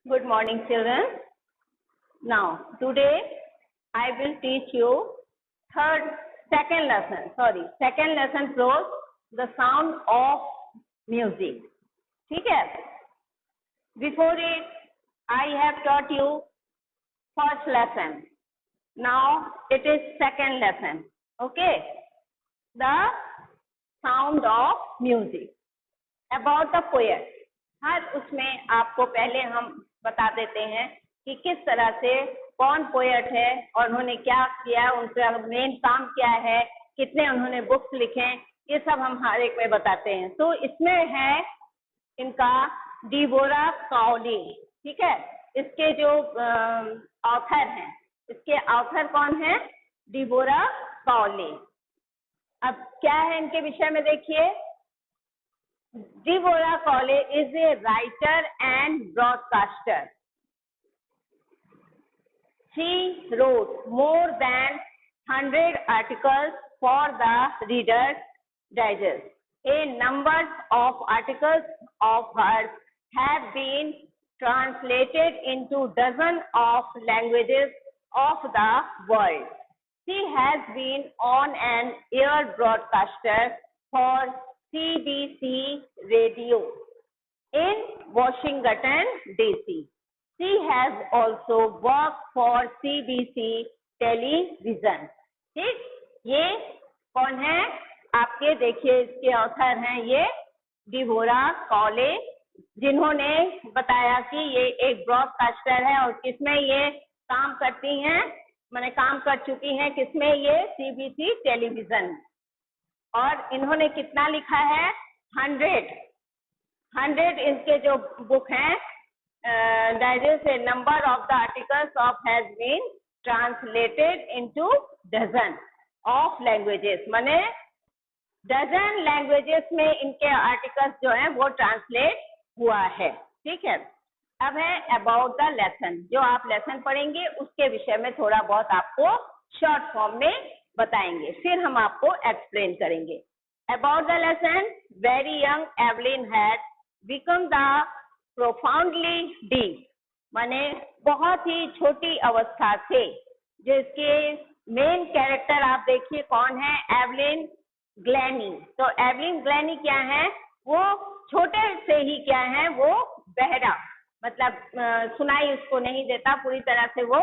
Good morning, children. Now, today I will teach you second lesson prose, the sound of music. ठीक है? Before it, I have taught you first lesson. Now it is second lesson. Okay? The sound of music. About the poet. हर उसमें आपको पहले हम बता देते हैं कि किस तरह से कौन पोएट है और उन्होंने क्या किया, उनका मेन काम क्या है, कितने उन्होंने बुक्स लिखे, ये सब हम हर एक में बताते हैं. तो इसमें है इनका डिबोरा काउली. ठीक है, इसके जो ऑथर हैं, इसके ऑथर कौन है? डिबोरा काउली. अब क्या है इनके विषय में देखिए. Deborah Cawley is a writer and broadcaster. She wrote more than 100 articles for the Reader's Digest. A number of articles of hers have been translated into dozens of languages of the world. She has been on an air broadcaster for CBC Radio in Washington, D.C. She has also worked for CBC Television. ठीक, ये कौन है? आपके देखिए इसके author हैं ये डिबोरा कॉले, जिन्होंने बताया कि ये एक ब्रॉडकास्टर है और किसमें ये काम करती हैं, मैंने काम कर चुकी हैं किसमें, ये CBC टेलीविजन. और इन्होंने कितना लिखा है? 100 इनके जो बुक हैं, digest a number of the articles of has been translated into dozen of languages, माने डजन लैंग्वेजेस में इनके आर्टिकल्स जो हैं वो ट्रांसलेट हुआ है. ठीक है, अब है अबाउट द लेसन. जो आप लेसन पढ़ेंगे उसके विषय में थोड़ा बहुत आपको शॉर्ट फॉर्म में बताएंगे, फिर हम आपको एक्सप्लेन करेंगे. About the lesson. Very young Evelyn had become the profoundly deep, माने बहुत ही छोटी अवस्था से. जिसके मेन कैरेक्टर आप देखिए कौन है? एवलिन ग्लैनी. तो एवलिन ग्लैनी क्या है? वो छोटे से ही क्या है, वो बहरा, मतलब सुनाई उसको नहीं देता, पूरी तरह से वो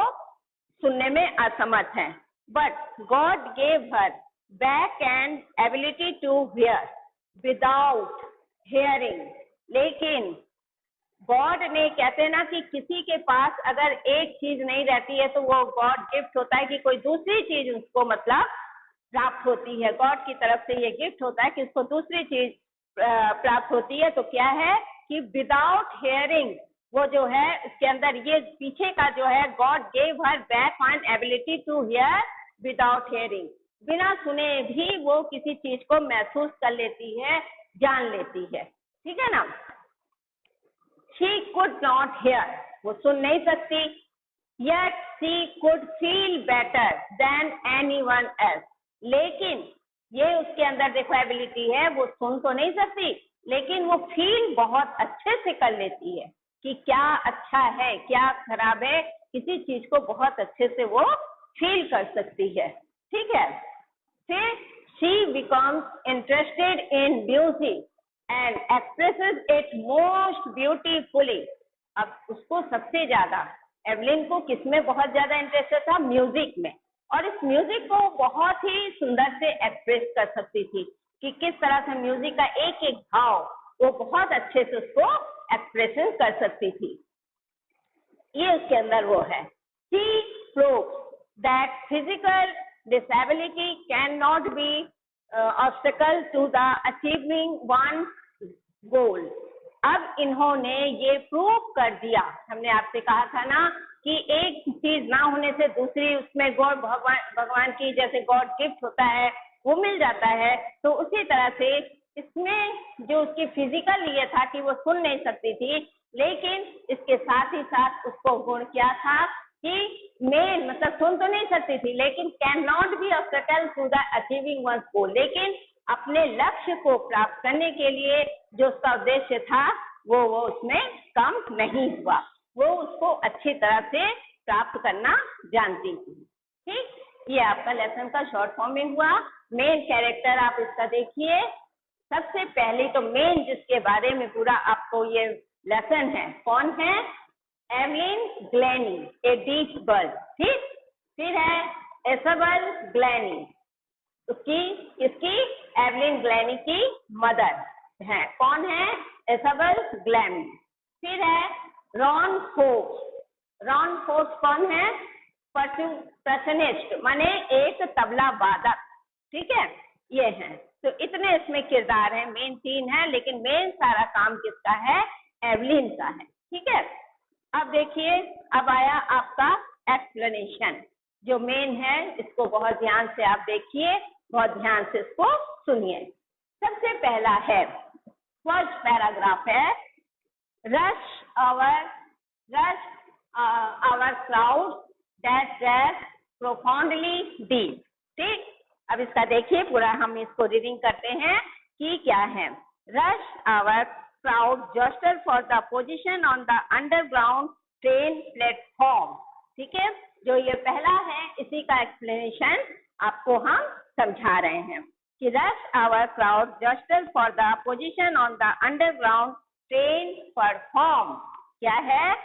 सुनने में असमर्थ है. But God gave her back an ability to hear without hearing. लेकिन गॉड ने, कहते हैं ना कि किसी के पास अगर एक चीज नहीं रहती है तो वो गॉड गिफ्ट होता है कि कोई दूसरी चीज उसको मतलब प्राप्त होती है. गॉड की तरफ से ये गिफ्ट होता है कि उसको दूसरी चीज प्राप्त होती है. तो क्या है कि विदाउट हेयरिंग, वो जो है उसके अंदर ये पीछे का जो है, God gave her back an ability to hear without hearing. बिना सुने भी वो किसी चीज को महसूस कर लेती है, जान लेती है. ठीक है ना. She could not hear, वो सुन नहीं सकती. Yet she could feel better than anyone else. लेकिन ये उसके अंदर देखो एबिलिटी है, वो सुन तो नहीं सकती लेकिन वो फील बहुत अच्छे से कर लेती है कि क्या अच्छा है क्या खराब है, किसी चीज को बहुत अच्छे से वो फील कर सकती है. ठीक है. फिर she becomes interested in music and expresses it most beautifully. अब उसको सबसे ज्यादा, एवलिन को किसमें बहुत ज्यादा इंटरेस्ट था? म्यूजिक में. और इस म्यूजिक को बहुत ही सुंदर से एक्सप्रेस कर सकती थी कि किस तरह से म्यूजिक का एक एक भाव वो बहुत अच्छे से उसको एक्सप्रेशन कर सकती थी. ये उसके अंदर वो है. She proves that physical disability cannot be obstacle to the achieving one goal. अब इन्होंने ये प्रूव कर दिया, हमने आपसे कहा था ना कि एक चीज ना होने से दूसरी उसमें गॉड भगवान की जैसे गॉड गिफ्ट होता है वो मिल जाता है. तो उसी तरह से इसमें जो उसकी फिजिकल ये था कि वो सुन नहीं सकती थी, लेकिन इसके साथ ही साथ उसको गुण क्या था कि मेन मतलब सुन तो नहीं सकती थी लेकिन can not be obstacle to the achieving one's goal. लेकिन अपने लक्ष्य को प्राप्त करने के लिए जो उसका उद्देश्य था वो उसमें कम नहीं हुआ. वो उसको अच्छी तरह से प्राप्त करना जानती थी। ठीक, ये आपका लेसन का शॉर्ट फॉर्म में हुआ। मेन कैरेक्टर आप इसका देखिए। सबसे पहले तो मेन जिसके बारे में पूरा आपको ये लेसन है, कौन है? एवलिन ग्लैनी, ए डीच गर्ल। ठीक, फिर है इसाबेल ग्लैनी, इसकी एवलिन ग्लैनी की मदर है। कौन है? इसाबेल ग्लैनी। फिर है रॉन फोर्ब्स। रॉन फोर्ब्स कौन है? पर्कशनिस्ट, माने एक तबला वादक। ठीक है, ये है। तो इतने इसमें किरदार हैं, मेन 3 है, लेकिन मेन सारा काम किसका है? एवलिन का है। ठीक है, अब देखिए, अब आया आपका एक्सप्लेनेशन, जो मेन है। इसको बहुत ध्यान से आप देखिए, बहुत ध्यान से इसको सुनिए। सबसे पहला है, फर्स्ट पैराग्राफ है, rush hour crowd that dress profoundly deep. ठीक, अब इसका देखिए पूरा, हम इसको रीडिंग करते हैं कि क्या है। Rush hour crowd jostle for the position on the underground train platform. ठीक है, जो ये पहला है, इसी का एक्सप्लेनेशन आपको हम समझा रहे हैं कि rush hour crowd jostle for the position on the underground train platform. क्या है?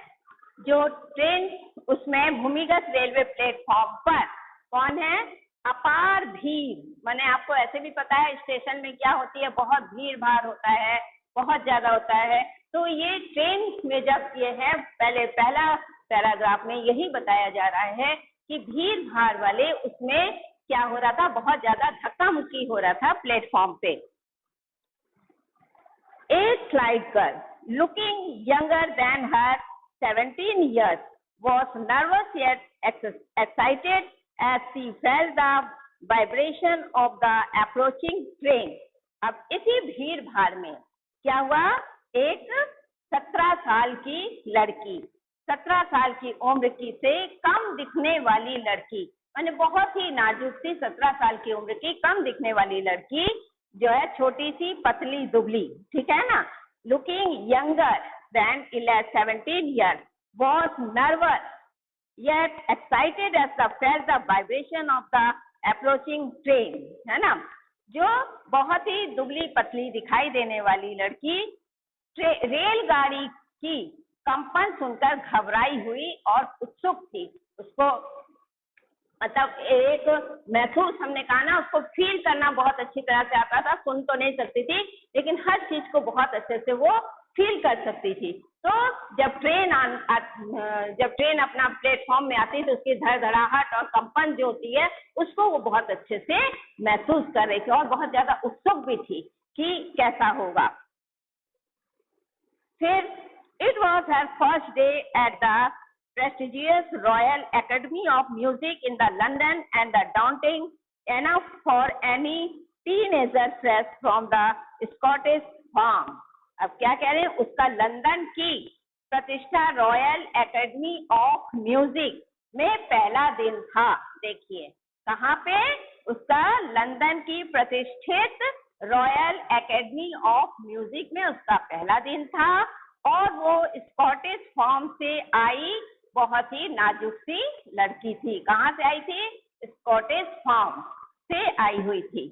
जो ट्रेन, उसमें भूमिगत रेलवे प्लेटफॉर्म पर कौन है? अपार भीड़, माने आपको ऐसे भी पता है स्टेशन में क्या होती है, बहुत भीड़ भाड़ होता है, बहुत ज्यादा होता है। तो ये ट्रेन में जब ये है, पहला पैराग्राफ में यही बताया जा रहा है कि भीड़ भाड़ वाले उसमें क्या हो रहा था, बहुत ज्यादा धक्का मुक्की हो रहा था प्लेटफॉर्म पे। A slight girl, looking younger than her 17 years, was nervous yet excited as she felt the vibration of the approaching train. अब इसी भीड़ भाड़ में क्या हुआ? एक 17 साल की लड़की, 17 साल की उम्र की से कम दिखने वाली लड़की, माने बहुत ही नाजुक सी 17 साल की उम्र की कम दिखने वाली लड़की, जो है छोटी सी पतली दुबली, ठीक है ना, looking younger than 17 years, was nervous yet excited as the felt the vibration of the approaching train, है ना। जो बहुत ही दुबली पतली दिखाई देने वाली लड़की रेलगाड़ी की कंपन सुनकर घबराई हुई और उत्सुक थी। उसको मतलब एक महसूस, हमने कहा ना, उसको फील करना बहुत अच्छी तरह से आता था। सुन तो नहीं सकती थी, लेकिन हर चीज को बहुत अच्छे से वो फील कर सकती थी। तो जब ट्रेन अपना प्लेटफॉर्म में आती तो उसकी धड़धड़ाहट और कंपन जो होती है, उसको वो बहुत अच्छे से महसूस कर रही थी और बहुत ज्यादा उत्सुक भी थी कि कैसा होगा। फिर it was her first day at the prestigious Royal Academy of Music in the London, and the daunting enough for any teenager fresh from the Scottish farm. अब क्या कह रहे हैं? उसका लंदन की प्रतिष्ठा रॉयल एकेडमी ऑफ म्यूजिक में पहला दिन था। देखिए कहाँ पे? उसका लंदन की प्रतिष्ठित रॉयल एकेडमी ऑफ म्यूजिक में उसका पहला दिन था, और वो स्कॉटिश फॉर्म से आई बहुत ही नाजुक सी लड़की थी। कहाँ से आई थी? स्कॉटिश फॉर्म से आई हुई थी।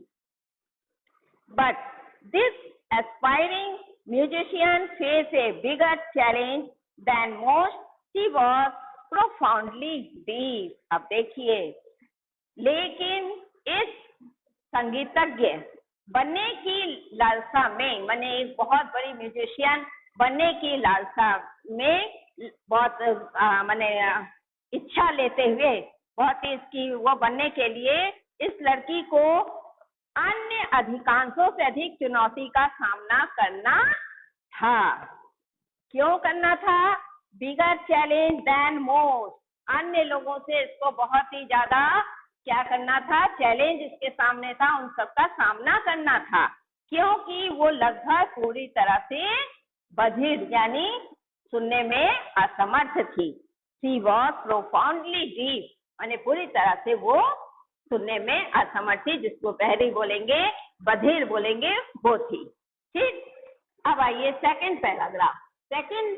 But this aspiring musician faced a bigger challenge than most. She was profoundly deep. अब देखिए, लेकिन इस संगीतज्ञ बनने की लालसा में, माने एक बहुत बड़ी म्यूजिशियन बनने की लालसा में, बहुत माने इच्छा लेते हुए, बहुत ही इसकी वो बनने के लिए इस लड़की को अन्य अधिकांशों से अधिक चुनौती का सामना करना था। क्यों करना था? बिगर चैलेंज देन मोस्ट, अन्य लोगों से इसको बहुत ही ज्यादा क्या करना था? चैलेंज इसके सामने था, उन सबका सामना करना था, क्योंकि वो लगभग पूरी तरह से बधिर यानी सुनने में असमर्थ थी। शी वॉज प्रोफाउंडली डीफ, यानी पूरी तरह से वो सुनने में असमर्थ थी, जिसको बहरी बोलेंगे, बधिर बोलेंगे, वो थी। ठीक, अब आइए second paragraph. Second,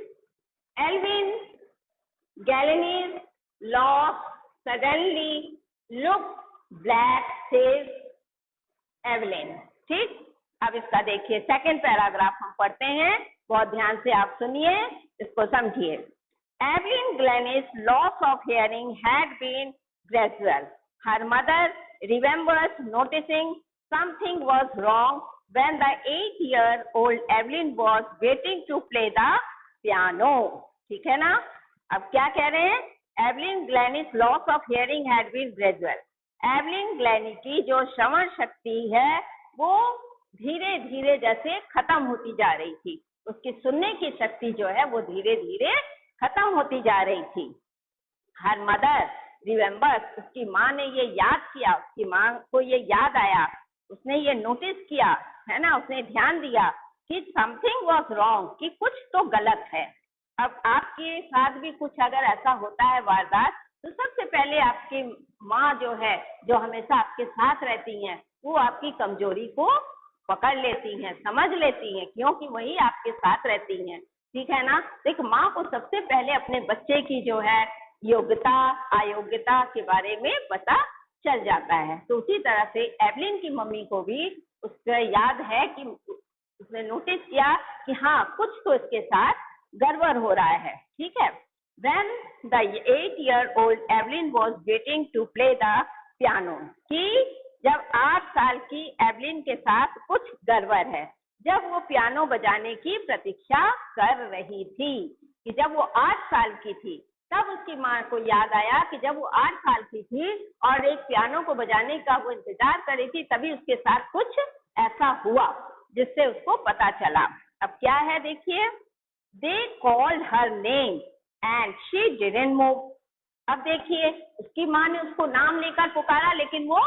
Evelyn Galenie's loss suddenly looked black, says Evelyn. ठीक, अब इसका देखिए सेकंड पैराग्राफ हम पढ़ते हैं, बहुत ध्यान से आप सुनिए, इसको समझिए। Evelyn Glennie's loss of hearing had been gradual. Her mother remembers noticing something was wrong when the 8-year-old Evelyn was waiting to play the piano. ठीक है ना? अब क्या कह रहे हैं? Evelyn Glennie's loss of hearing had been gradual. Evelyn Glennie की जो श्रवण शक्ति है वो धीरे धीरे जैसे खत्म होती जा रही थी, उसकी सुनने की शक्ति जो है वो धीरे धीरे खत्म होती जा रही थी। हर मदर रिमेम्बर्स, उसकी माँ ने ये याद किया, उसकी माँ को ये याद आया, उसने ये नोटिस किया, है ना, उसने ध्यान दिया कि समथिंग वॉज रॉन्ग, कि कुछ तो गलत है। अब आपके साथ भी कुछ अगर ऐसा होता है वारदात, तो सबसे पहले आपकी माँ जो है, जो हमेशा आपके साथ रहती हैं, वो आपकी कमजोरी को पकड़ लेती हैं, समझ लेती हैं, क्योंकि वही आपके साथ रहती हैं। ठीक है ना? एक माँ को सबसे पहले अपने बच्चे की जो है योग्यता अयोग्यता के बारे में पता चल जाता है। तो उसी तरह से एवलिन की मम्मी को भी उसका याद है कि उसने नोटिस किया कि हाँ कुछ तो इसके साथ गड़बड़ हो रहा है। ठीक है। When the 8-year-old Evelyn was waiting to play the piano, कि जब 8 साल की एवलिन के साथ कुछ गड़बड़ है, जब वो पियानो बजाने की प्रतीक्षा कर रही थी, कि जब वो 8 साल की थी, तब उसकी माँ को याद आया कि जब वो 8 साल की थी और एक पियानो को बजाने का वो इंतजार कर रही थी, तभी उसके साथ कुछ ऐसा हुआ जिससे उसको पता चला। अब क्या है देखिए, they called her name and she didn't move. अब देखिए उसकी माँ ने उसको नाम लेकर पुकारा, लेकिन वो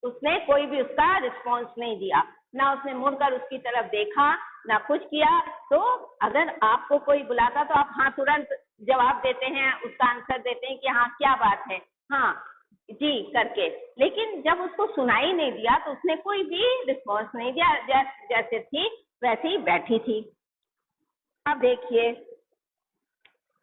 उसने कोई भी उसका रिस्पॉन्स नहीं दिया, ना उसने मुड़कर उसकी तरफ देखा, ना कुछ किया। तो अगर आपको कोई बुलाता तो आप हाँ तुरंत जवाब देते हैं, उसका आंसर देते हैं कि हाँ क्या बात है, हाँ जी करके, लेकिन जब उसको सुनाई नहीं दिया तो उसने कोई भी रिस्पॉन्स नहीं दिया, जैसे थी वैसे ही बैठी थी। अब देखिए,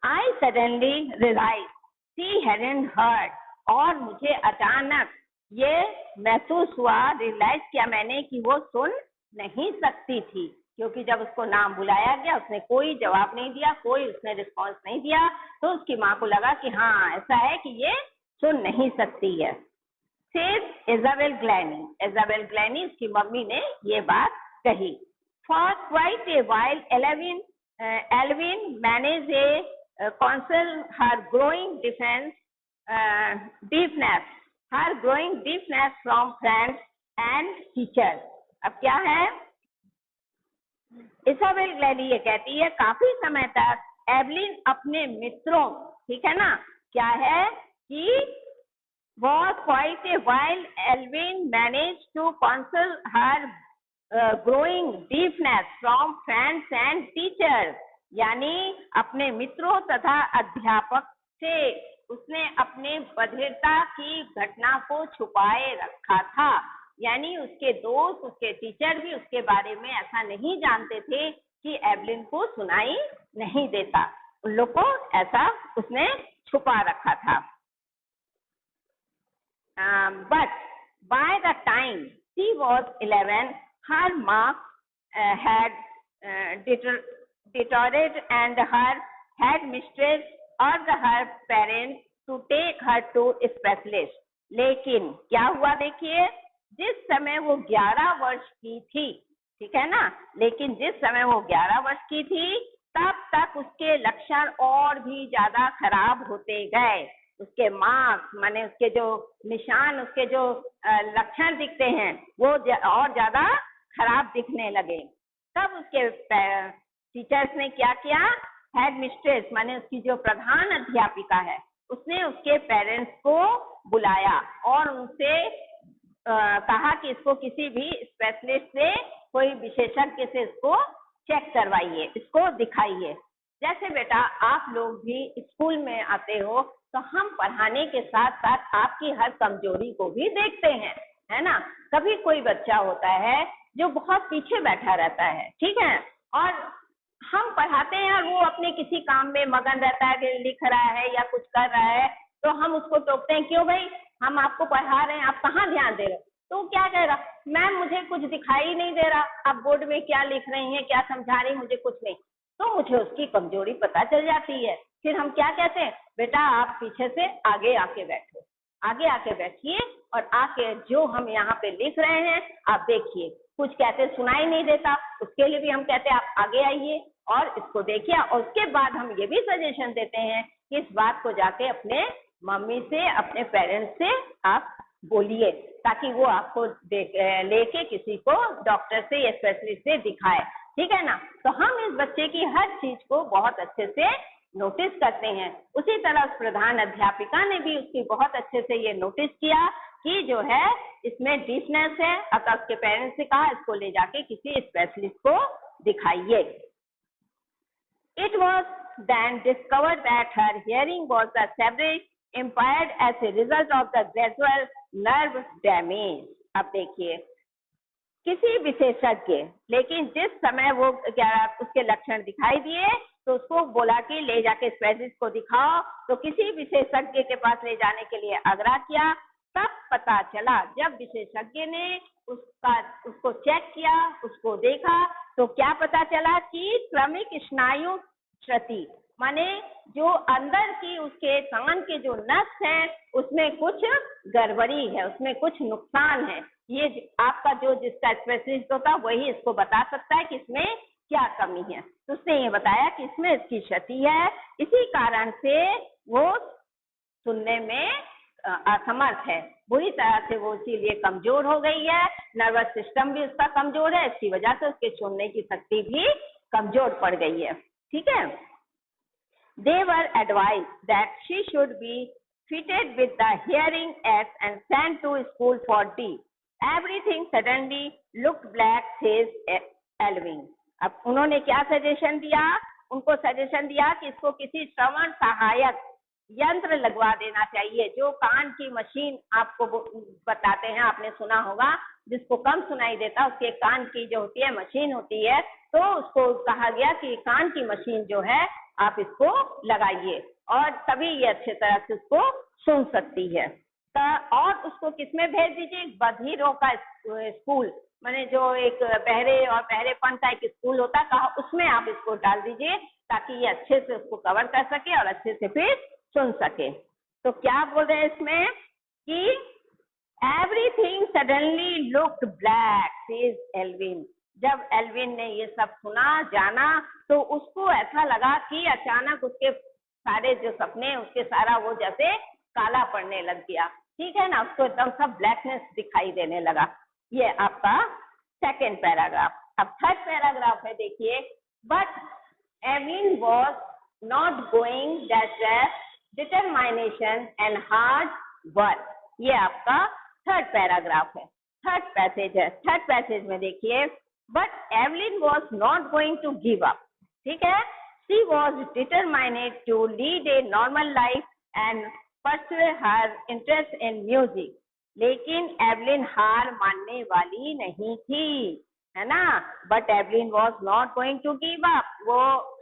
I suddenly realized she hadn't heard, और मुझे अचानक ये महसूस हुआ, रियलाइज किया मैंने कि वो सुन नहीं सकती थी, क्योंकि जब उसको नाम बुलाया गया उसने कोई जवाब नहीं दिया, कोई उसने रिस्पॉन्स नहीं दिया, तो उसकी माँ को लगा कि हाँ ऐसा है कि ये सुन नहीं सकती है। Says Isabel Glennie, Isabel Glennie उसकी मम्मी ने ये बात कही। For quite a while Evelyn managed a console her growing deafness from friends and teachers. अब क्या है, इसाबेल ग्लेनी ये कहती है काफी समय तक एवलिन अपने मित्रों, ठीक है ना, क्या है कि was quite a while Evelyn managed to console her growing deafness from friends and teachers, यानी अपने मित्रों तथा अध्यापक से उसने अपने बधिरता की घटना को छुपाए रखा था, यानी उसके दोस्त, उसके टीचर भी उसके बारे में ऐसा नहीं जानते थे कि एवलिन को सुनाई नहीं देता, उन लोग को ऐसा उसने छुपा रखा था। But by the time she was 11, her marks had deteriorated and her headmistress urged her parents to take her to specialist. लेकिन क्या हुआ देखिए, जिस समय वो 11 वर्ष की थी, ठीक है ना, लेकिन जिस समय वो 11 वर्ष की थी तब तक उसके लक्षण और भी ज्यादा खराब होते गए, उसके मार्क्स माने उसके जो निशान, उसके जो लक्षण दिखते हैं वो और ज्यादा खराब दिखने लगे। तब उसके टीचर्स ने क्या किया, हेड मिस्ट्रेस माने उसकी जो प्रधान अध्यापिका है, उसने उसके पेरेंट्स को बुलाया और उनसे कहा कि इसको किसी भी स्पेशलिस्ट से, कोई विशेषज्ञ से इसको चेक करवाइए, इसको दिखाइए। जैसे बेटा आप लोग भी स्कूल में आते हो तो हम पढ़ाने के साथ साथ आपकी हर कमजोरी को भी देखते हैं, है ना। कभी कोई बच्चा होता है जो बहुत पीछे बैठा रहता है, ठीक है, और हम पढ़ाते हैं और वो अपने किसी काम में मगन रहता है, कि लिख रहा है या कुछ कर रहा है, तो हम उसको टोकते हैं, क्यों भाई हम आपको पढ़ा रहे हैं, आप कहाँ ध्यान दे रहे हो? तो क्या कह रहा, मैम मुझे कुछ दिखाई नहीं दे रहा, आप बोर्ड में क्या लिख रही हैं, क्या समझा रही, मुझे कुछ नहीं। तो मुझे उसकी कमजोरी पता चल जाती है। फिर हम क्या कहते हैं, बेटा आप पीछे से आगे आके बैठो, आगे आके बैठिए और आके जो हम यहाँ पे लिख रहे हैं आप देखिए, कुछ कहते सुनाई नहीं देता, उसके लिए भी हम कहते हैं आप आगे आइए और इसको देखिए। और उसके बाद हम ये भी सजेशन देते हैं कि इस बात को जाके अपने मम्मी से, अपने पेरेंट्स से आप बोलिए, ताकि वो आपको लेके किसी को डॉक्टर से या स्पेशलिस्ट से दिखाए, ठीक है ना। तो हम इस बच्चे की हर चीज को बहुत अच्छे से नोटिस करते हैं। उसी तरह प्रधान अध्यापिका ने भी उसकी बहुत अच्छे से ये नोटिस किया कि जो है इसमें डीफनेस है। अतः उसके पेरेंट्स से कहा इसको ले जाके किसी स्पेशलिस्ट को दिखाइए। It was then discovered that her hearing was severely impaired as a result of the gradual nerve damage. अब देखिए, किसी विशेषज्ञ, लेकिन जिस समय वो उसके लक्षण दिखाई दिए तो उसको बोला कि ले जाके स्पेशलिस्ट को दिखाओ। तो किसी विशेषज्ञ के पास ले जाने के लिए आग्रह किया। तब पता चला, जब विशेषज्ञ ने उसको चेक किया, उसको देखा, तो क्या पता चला कि क्रमिक स्नायु क्षति, माने जो अंदर की उसके कान के जो नस है उसमें कुछ गड़बड़ी है, उसमें कुछ नुकसान है। ये आपका जो जिसका स्पेशलिस्ट होता है वही इसको बता सकता है कि इसमें क्या कमी है। तो उसने ये बताया कि इसमें इसकी क्षति है, इसी कारण से वो सुनने में असमर्थ है, बुरी तरह से वो इसीलिए कमजोर हो गई है। नर्वस सिस्टम भी उसका कमजोर है, इसकी वजह से उसके सुनने की शक्ति भी कमजोर पड़ गई है, ठीक है। They were advised that she should be fitted with the hearing aids and sent to school for D. Everything suddenly looked black, says Alvin. अब उन्होंने क्या सजेशन दिया? उनको सजेशन दिया कि इसको किसी श्रवण सहायक यंत्र लगवा देना चाहिए। जो कान की मशीन आपको बताते हैं, आपने सुना होगा, जिसको कम सुनाई देता उसके कान की जो होती है मशीन होती है, तो उसको कहा गया कि कान की मशीन जो है आप इसको लगाइए और तभी ये अच्छे तरह से उसको सुन सकती है। और उसको किसमें भेज दीजिए? बधिरों का स्कूल, माने जो एक बहरे और बहरेपन का एक स्कूल होता है, कहा उसमें आप इसको डाल दीजिए ताकि ये अच्छे से उसको कवर कर सके और अच्छे से फिर सुन सके। तो क्या बोल रहे हैं इसमें कि everything suddenly looked black, says Evelyn. जब एल्विन ने ये सब सुना, जाना, तो उसको ऐसा लगा कि अचानक उसके सारे जो सपने, उसके सारा वो जैसे काला पड़ने लग गया, ठीक है ना, उसको एकदम सब ब्लैकनेस दिखाई देने लगा। ये आपका सेकेंड पैराग्राफ। अब थर्ड पैराग्राफ है, देखिए, but Evin was not going that determination and hard work. ये आपका थर्ड पैराग्राफ है, थर्ड पैसेज है। थर्ड पैसेज में देखिए, but Evelyn was not going to give up, ठीक है। She was determined to lead a normal life and pursue her interest in music. लेकिन Evelyn हार मानने वाली नहीं थी, है ना। But Evelyn was not going to give up. वो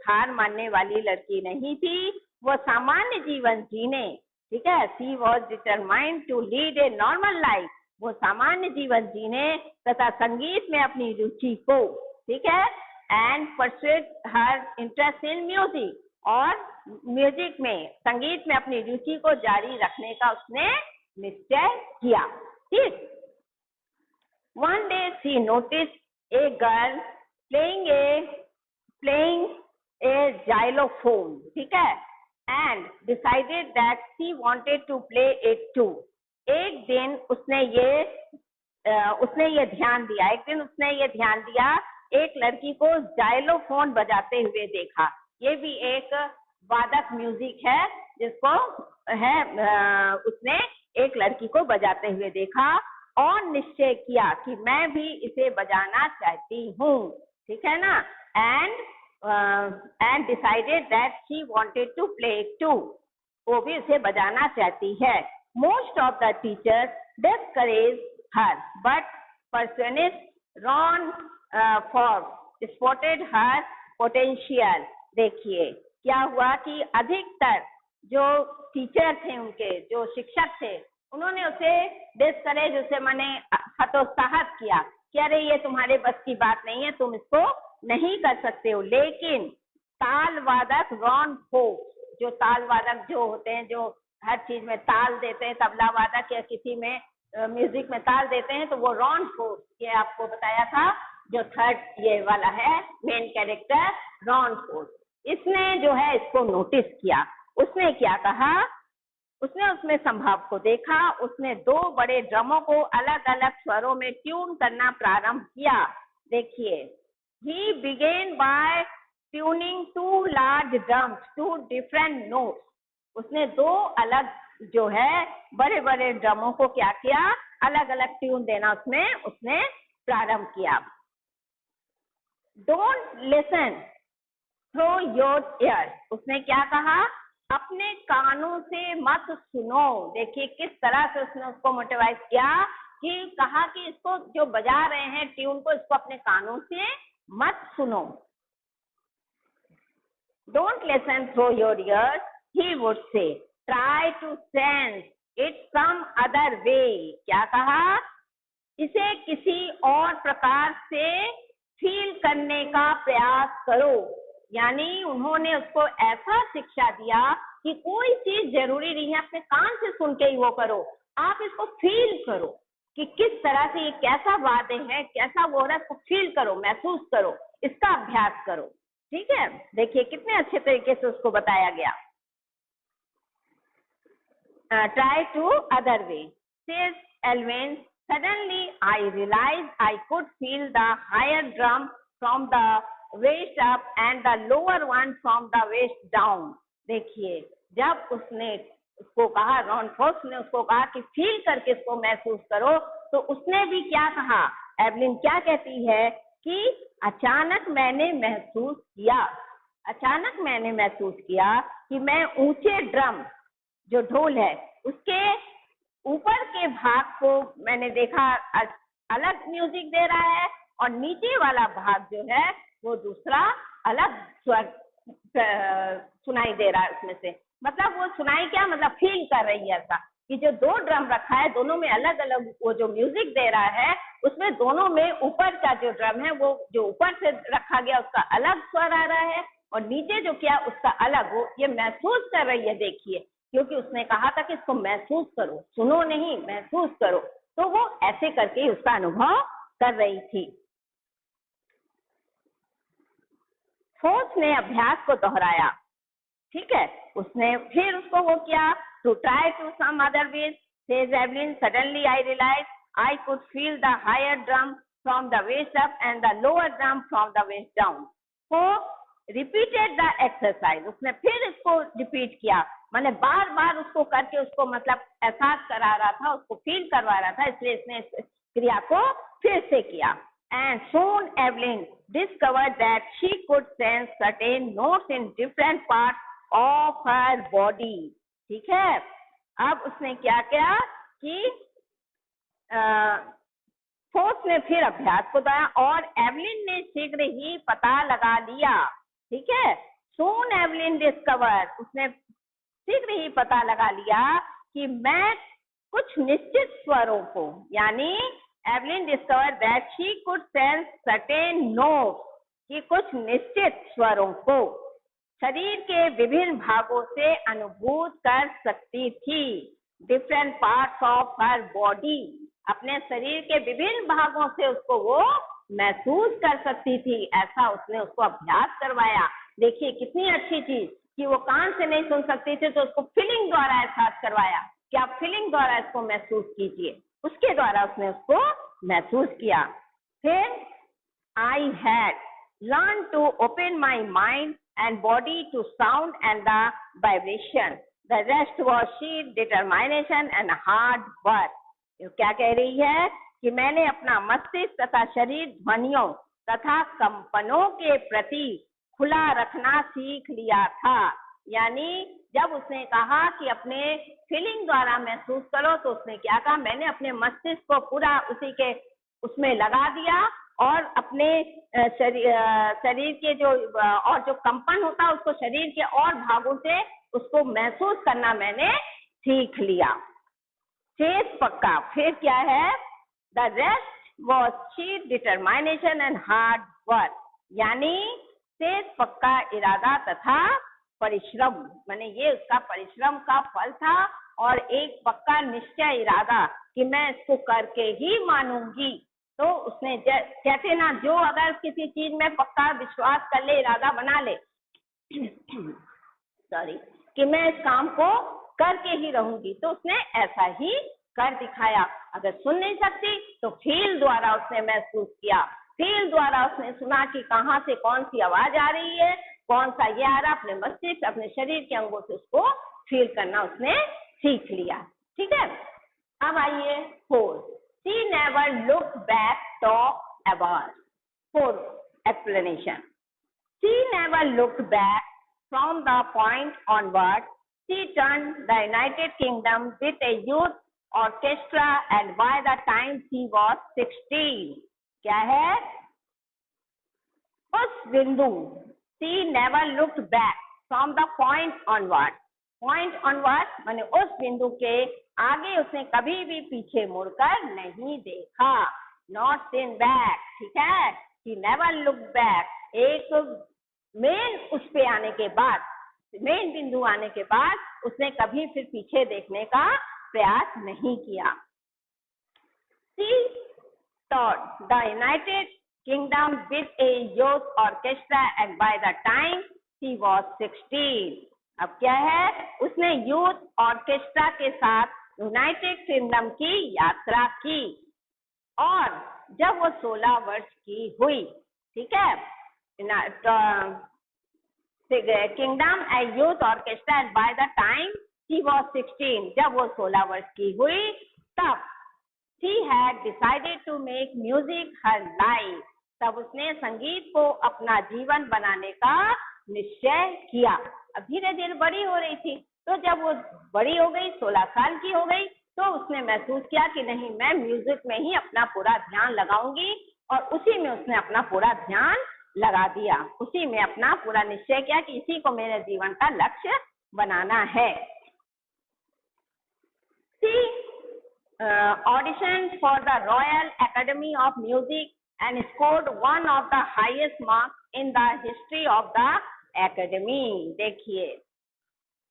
हार मानने वाली लड़की नहीं थी, वो सामान्य जीवन जीने, ठीक है। She was determined to lead a normal life. वो सामान्य जीवन जीने तथा संगीत में अपनी रुचि को, ठीक है, and pursued her interest in music, और म्यूजिक में, संगीत में अपनी रुचि को जारी रखने का उसने निश्चय किया, ठीक। One day she notice a girl playing a xylophone, ठीक है, and decided that she wanted to play it too. एक दिन उसने ये ध्यान दिया, एक लड़की को जाइलोफोन बजाते हुए देखा। ये भी एक वादक म्यूजिक है जिसको है, उसने एक लड़की को बजाते हुए देखा और निश्चय किया कि मैं भी इसे बजाना चाहती हूँ, ठीक है ना। And decided that she wanted to play too, वो भी इसे बजाना चाहती है। Most of the teachers discouraged her, but persuasive Ron Forbes spotted her potential. देखिए क्या हुआ कि अधिकतर जो टीचर थे, उनके जो शिक्षक थे, उन्होंने उसे डिस्करेज, उसे माने हतोत्साहित किया कि अरे ये तुम्हारे बस की बात नहीं है, तुम इसको नहीं कर सकते हो। लेकिन ताल वादक रॉन फोक्स, जो ताल वादक जो होते हैं, जो हर चीज में ताल देते हैं, तबला वादक या किसी में म्यूजिक में ताल देते हैं, तो वो रॉन फोक्स, ये आपको बताया था, जो थर्ड ये वाला है मेन कैरेक्टर रॉन फोक्स, इसने जो है इसको नोटिस किया। उसने क्या कहा, उसने उसमें संभव को देखा, उसने दो बड़े ड्रमों को अलग अलग स्वरों में ट्यून करना प्रारंभ किया। देखिए, he began by tuning two large drums to different notes। उसने दो अलग जो है बड़े बड़े ड्रमों को क्या किया, अलग अलग ट्यून देना उसमें उसने प्रारंभ किया। Don't listen through your ears। उसने क्या कहा, अपने कानों से मत सुनो। देखिए किस तरह से उसने उसको मोटिवाइज किया कि कहा कि इसको जो बजा रहे हैं ट्यून को, इसको अपने कानों से मत सुनो। Don't listen through your ears, he would say, try to sense it some other way। क्या कहा, इसे किसी और प्रकार से फील करने का प्रयास करो। यानी उन्होंने उसको ऐसा शिक्षा दिया कि कोई चीज जरूरी नहीं है अपने कान से सुन के ही वो करो, आप इसको फील करो कि किस तरह से ये कैसा वाद्य है, कैसा वो है, इसको फील करो, महसूस करो, इसका अभ्यास करो। ठीक है, देखिए कितने अच्छे तरीके से उसको बताया गया। Try to other way, says Evelyn, suddenly I realized I could feel the higher drum from the waist up and the lower one from the waist down। देखिए जब उसने उसको कहा, रॉन फोक्स ने उसको कहा कि फील करके इसको महसूस करो, तो उसने भी क्या कहा, एवलिन क्या कहती है कि अचानक मैंने महसूस किया कि मैं ऊंचे ड्रम, जो ढोल है, उसके ऊपर के भाग को मैंने देखा अलग म्यूजिक दे रहा है, और नीचे वाला भाग जो है वो दूसरा अलग स्वर सुनाई दे रहा है उसमें से। मतलब वो सुनाई क्या, मतलब फील कर रही है ऐसा कि जो दो ड्रम रखा है, दोनों में अलग अलग वो जो म्यूजिक दे रहा है, उसमें दोनों में ऊपर का जो ड्रम है, वो जो ऊपर से रखा गया उसका अलग स्वर आ रहा है, और नीचे जो किया उसका अलग। वो ये महसूस कर रही है, देखिए, क्योंकि उसने कहा था कि इसको महसूस करो, सुनो नहीं, महसूस करो। तो वो ऐसे करके उसका अनुभव कर रही थी। फोक्स ने अभ्यास को दोहराया। ठीक है, उसने फिर उसको वो किया, to try to some other ways, says Evelyn, suddenly I realize I could feel the higher drum from the waist up and the lower drum from the waist down. Forbes repeated the exercise. उसने फिर इसको repeat किया, मैंने बार बार उसको करके उसको मतलब एहसास करा रहा था, उसको फील करवा रहा था, इसलिए इसने इस क्रिया को फिर से किया। And soon Evelyn discovered that she could sense certain notes in different parts of her body। ठीक है, अब उसने क्या किया कि फोक्स ने फिर अभ्यास को दोहराया, और एवलिन ने शीघ्र ही पता लगा लिया। ठीक है, soon Evelyn discovered, उसने शीघ्र ही पता लगा लिया कि मैं कुछ निश्चित स्वरों को, यानी Evelyn discovered that she could sense certain notes, कि कुछ निश्चित स्वरों को शरीर के विभिन्न भागों से अनुभूत कर सकती थी। Different parts of her body, अपने शरीर के विभिन्न भागों से उसको वो महसूस कर सकती थी। ऐसा उसने उसको अभ्यास करवाया। देखिए कितनी अच्छी चीज कि वो कान से नहीं सुन सकती थी, तो उसको फीलिंग द्वारा एहसास करवाया कि आप फीलिंग द्वारा इसको महसूस कीजिए। उसके द्वारा उसने उसको महसूस किया। फिर I had learn to open my mind and body to sound and the vibration, the rest was sheer determination and hard work. क्या कह रही है कि मैंने अपना मस्तिष्क तथा शरीर ध्वनियों तथा कंपनों के प्रति खुला रखना सीख लिया था। यानी जब उसने कहा कि अपने फीलिंग द्वारा महसूस करो, तो उसने क्या कहा, मैंने अपने मस्तिष्क को पूरा उसी के उसमें लगा दिया और अपने शरीर के जो और जो कंपन होता है उसको शरीर के और भागों से उसको महसूस करना मैंने सीख लिया। फेस पक्का। फिर क्या है? The rest was sheer determination and hard work, यानी तेज पक्का इरादा तथा परिश्रम, माने ये उसका परिश्रम का फल था और एक पक्का निश्चय इरादा कि मैं इसको करके ही मानूंगी। तो उसने कहते ना, जो अगर किसी चीज में पक्का विश्वास कर ले, इरादा बना ले सॉरी, कि मैं इस काम को करके ही रहूंगी, तो उसने ऐसा ही कर दिखाया। अगर सुन नहीं सकती तो फील द्वारा उसने महसूस किया, फील द्वारा उसने सुना कि कहाँ से कौन सी आवाज आ रही है, कौन सा ये आ रहा, अपने मस्तिष्क अपने शरीर के अंगों से उसको फील करना उसने सीख लिया। ठीक है, अब आइए 4, she never look back talk about. 4 explanation. She never looked back from the point onward. She turned the United Kingdom with a youth orchestra and by the time she was 16. क्या है? उस बिंदु, she never looked back from the point onward. Point onward माने उस बिंदु के आगे उसने कभी भी पीछे मुड़कर नहीं देखा। Not seen back, ठीक है? She never looked back. एक मेन उस पे आने के बाद, मेन बिंदु आने के बाद उसने कभी फिर पीछे देखने का प्रयास नहीं किया। She toured the United Kingdom with a youth orchestra and by the time she was 16. अब क्या है? उसने यूथ ऑर्केस्ट्रा के साथ यूनाइटेड किंगडम की यात्रा की और जब वो 16 वर्ष की हुई, ठीक है, kingdom a youth orchestra and by the time she was 16, जब वो 16 वर्ष की हुई तब she had decided to make music her life, तब उसने संगीत को अपना जीवन बनाने का निश्चय किया। अब धीरे धीरे बड़ी हो रही थी, तो जब वो बड़ी हो गई, 16 साल की हो गई, तो उसने महसूस किया कि नहीं, मैं म्यूजिक में ही अपना पूरा ध्यान लगाऊंगी और उसी में उसने अपना पूरा ध्यान लगा दिया, उसी में अपना पूरा निश्चय किया कि इसी को मेरे जीवन का लक्ष्य बनाना है। She auditioned for the Royal Academy of Music and scored one of the highest marks in the history of the academy. देखिए,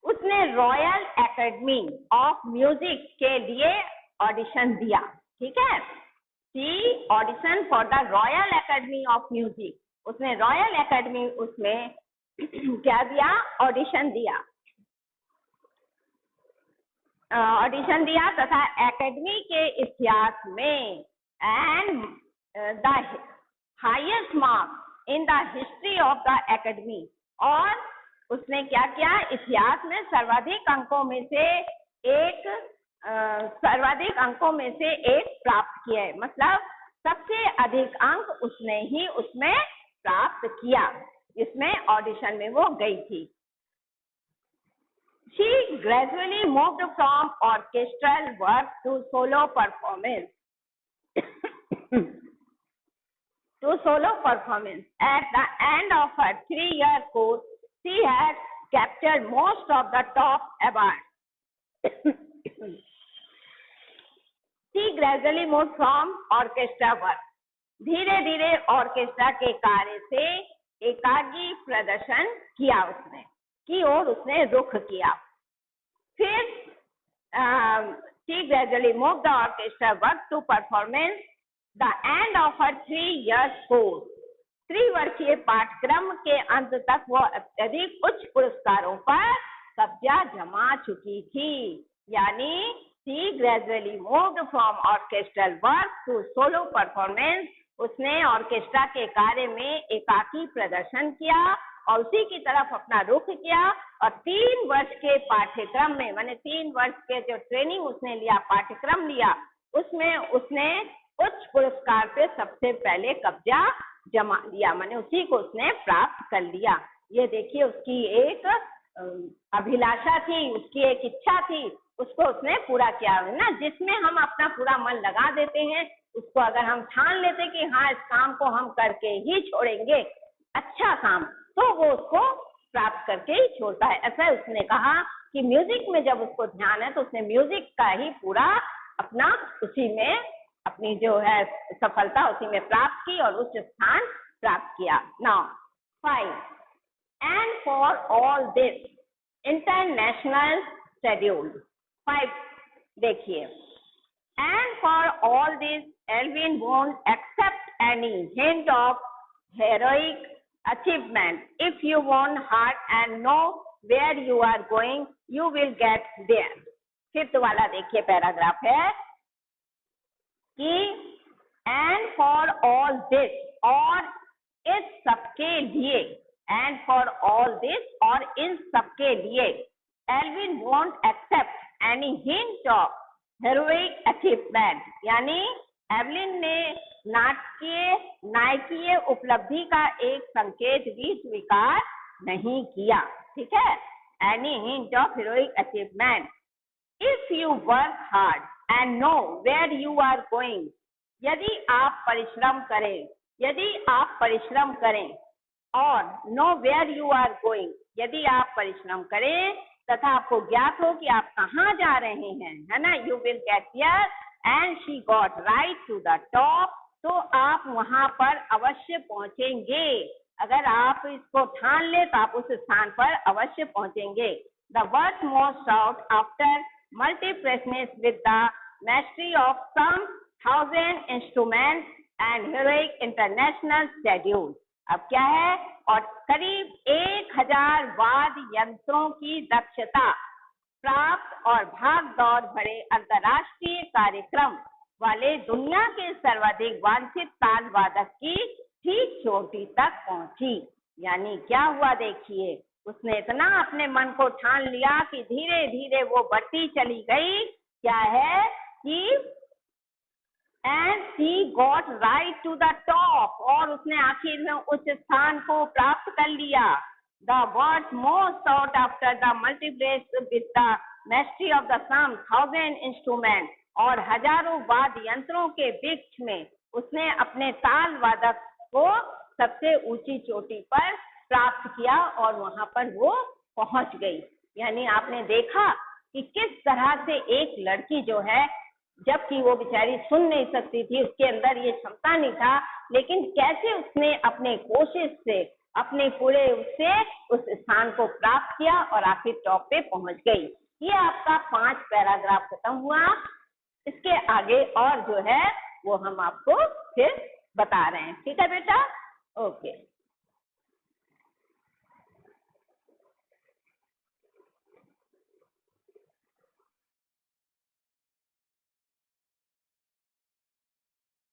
उसने रॉयल एकेडमी ऑफ म्यूजिक के लिए ऑडिशन दिया, ठीक है? She audition for the royal academy of music, उसने royal academy उसमें क्या दिया? ऑडिशन दिया, ऑडिशन दिया तथा एकेडमी के इतिहास में and the highest mark in the history of the academy, और उसने क्या किया? इतिहास में सर्वाधिक अंकों में से एक प्राप्त किए, मतलब सबसे अधिक अंक उसने ही उसमें प्राप्त किया, इसमें ऑडिशन में वो गई थी। She gradually moved from orchestral work to solo performance. At the end of her 3-year course, she had captured most of the top awards. She gradually moved from orchestra work. धीरे धीरे orchestra के कार्य से एकाग्री प्रदर्शन किया उसने, की ओर उसने रुख किया। फिर she gradually moved the orchestra work to performance. The end of her 3-year course. 3 वर्षीय पाठ्यक्रम के अंत तक वो अत्यधिक उच्च पुरस्कारों पर कब्जा जमा चुकी थी, यानी she gradually moved from orchestral work to solo performance. उसने ऑर्केस्ट्रा के कार्य में एकाकी प्रदर्शन किया और उसी की तरफ अपना रुख किया और 3 वर्ष के पाठ्यक्रम में, माने 3 वर्ष के जो ट्रेनिंग उसने लिया, पाठ्यक्रम लिया, उसमें उसने उच्च पुरस्कार पे सबसे पहले कब्जा जमा लिया, माने उसी को उसने प्राप्त कर लिया। ये देखिए, उसकी एक अभिलाषा थी, उसकी एक इच्छा थी, उसको उसने पूरा किया है ना। जिसमें हम अपना पूरा मन लगा देते हैं उसको अगर हम ठान लेते कि हाँ इस काम को हम करके ही छोड़ेंगे, अच्छा काम, तो वो उसको प्राप्त करके ही छोड़ता है। ऐसा उसने कहा कि म्यूजिक में जब उसको ध्यान है तो उसने म्यूजिक का ही पूरा अपना उसी में अपनी जो है सफलता उसी में प्राप्त की और उच्च स्थान प्राप्त किया। Now 5 and for all this international schedule. 5 देखिए, and for all this Alvin won't accept any hint of heroic achievement. If you want hard and know where you are going, you will get there. Fifth वाला देखिए paragraph है कि and for all this, और इस सबके लिए, and for all this और इन सबके लिए, Alvin won't accept any hint of heroic achievement, यानी एवलिन ने नाटकीय उपलब्धि का एक संकेत भी स्वीकार नहीं किया। ठीक है, any hint of heroic achievement. If you work hard and know where you are going, यदि आप परिश्रम करें और know where you are going, यदि आप परिश्रम करें तथा आपको ज्ञात हो कि आप कहाँ जा रहे हैं, है ना, you will get there and she got right to the top, तो आप वहां पर अवश्य पहुंचेंगे। अगर आप इसको ठान ले तो आप उस स्थान पर अवश्य पहुंचेंगे। The words most sought after multiplicitness with the mastery of some 1,000 instruments and heroic international schedule. अब क्या है, और करीब 1,000 वाद्य यंत्रों की दक्षता प्राप्त और भाग दौड़ भरे अंतर्राष्ट्रीय कार्यक्रम वाले दुनिया के सर्वाधिक वांछित ताल वादक की ठीक चोटी तक पहुंची। यानी क्या हुआ देखिए, उसने इतना अपने मन को ठान लिया कि धीरे धीरे वो बढ़ती चली गई। क्या है कि and she got right to the top, और उसने आखिर में उच्च स्थान को प्राप्त कर लिया। The words most sought after the multiplied with the mastery of the some 1,000 instruments, और हजारों वाद्य यंत्रों के वृक्ष में उसने अपने ताल वादक को सबसे ऊंची चोटी पर प्राप्त किया और वहां पर वो पहुंच गई। यानी आपने देखा कि किस तरह से एक लड़की जो है, जबकि वो बेचारी सुन नहीं सकती थी, उसके अंदर ये क्षमता नहीं था, लेकिन कैसे उसने अपने कोशिश से, अपने पूरे उससे उस स्थान को प्राप्त किया और आखिर टॉप पे पहुंच गई। ये आपका 5 पैराग्राफ खत्म हुआ। इसके आगे और जो है वो हम आपको फिर बता रहे हैं। ठीक है बेटा, ओके।